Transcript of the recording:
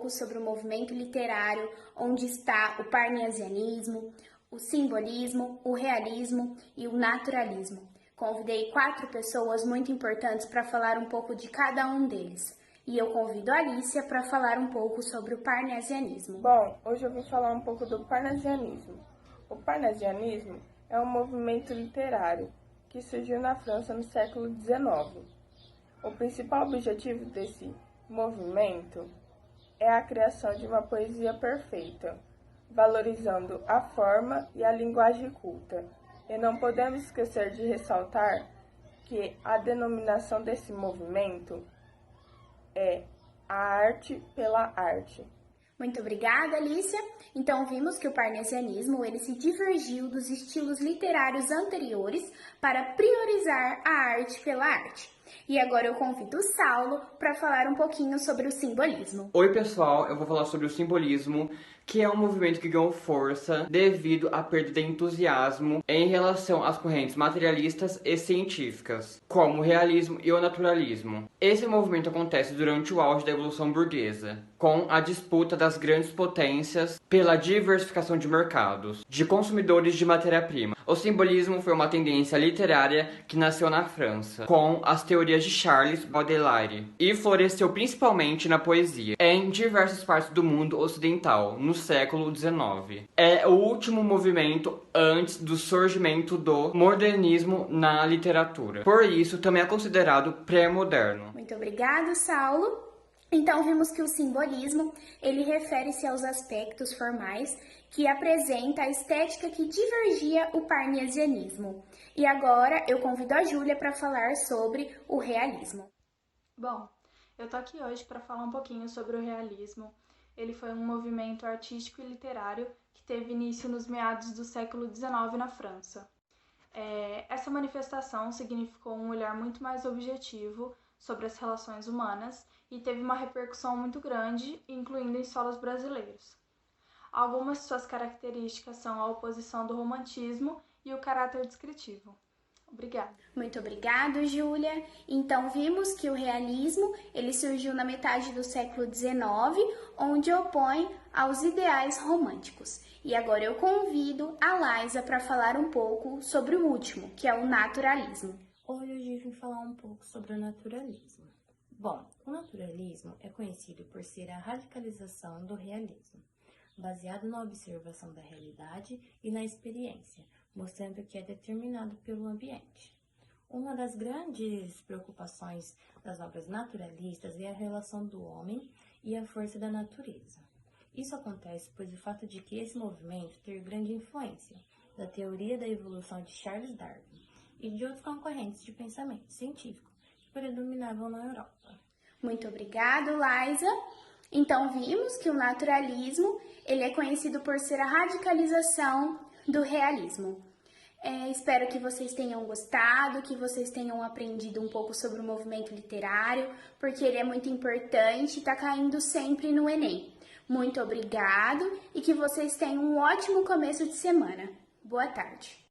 pouco sobre o movimento literário, onde está o parnasianismo, o simbolismo, o realismo e o naturalismo. Convidei 4 pessoas muito importantes para falar um pouco de cada um deles. E eu convido a Alicia para falar um pouco sobre o parnasianismo. Bom, hoje eu vim falar um pouco do parnasianismo. O parnasianismo é um movimento literário que surgiu na França no século XIX. O principal objetivo desse movimento é a criação de uma poesia perfeita, valorizando a forma e a linguagem culta. E não podemos esquecer de ressaltar que a denominação desse movimento é a arte pela arte. Muito obrigada, Alicia. Então vimos que o parnasianismo ele se divergiu dos estilos literários anteriores para priorizar a arte pela arte. E agora eu convido o Saulo para falar um pouquinho sobre o simbolismo. Oi pessoal, eu vou falar sobre o simbolismo, que é um movimento que ganhou força devido à perda de entusiasmo em relação às correntes materialistas e científicas, como o realismo e o naturalismo. Esse movimento acontece durante o auge da Evolução Burguesa, com a disputa das grandes potências pela diversificação de mercados, de consumidores de matéria-prima. O simbolismo foi uma tendência literária que nasceu na França, com as teorias de Charles Baudelaire, e floresceu principalmente na poesia, em diversas partes do mundo ocidental, no século XIX. É o último movimento antes do surgimento do modernismo na literatura. Por isso, também é considerado pré-moderno. Muito obrigado, Saulo. Então vimos que o simbolismo, ele refere-se aos aspectos formais que apresenta a estética que divergia o parnasianismo. E agora eu convido a Júlia para falar sobre o realismo. Bom, eu tô aqui hoje para falar um pouquinho sobre o realismo. Ele foi um movimento artístico e literário que teve início nos meados do século XIX na França. Essa manifestação significou um olhar muito mais objetivo sobre as relações humanas e teve uma repercussão muito grande, incluindo em solos brasileiros. Algumas de suas características são a oposição do romantismo e o caráter descritivo. Obrigada. Muito obrigado, Júlia. Então vimos que o realismo ele surgiu na metade do século XIX, onde opõe aos ideais românticos. E agora eu convido a Liza para falar um pouco sobre o último, que é o naturalismo. Hoje eu vim falar um pouco sobre o naturalismo. Bom, o naturalismo é conhecido por ser a radicalização do realismo, baseado na observação da realidade e na experiência, mostrando que é determinado pelo ambiente. Uma das grandes preocupações das obras naturalistas é a relação do homem e a força da natureza. Isso acontece pois o fato de que esse movimento teve grande influência da teoria da evolução de Charles Darwin e de outros concorrentes de pensamento científico que predominavam na Europa. Muito obrigado, Liza. Então vimos que o naturalismo ele é conhecido por ser a radicalização do realismo. Espero que vocês tenham gostado, que vocês tenham aprendido um pouco sobre o movimento literário, porque ele é muito importante e está caindo sempre no Enem. Muito obrigado e que vocês tenham um ótimo começo de semana. Boa tarde.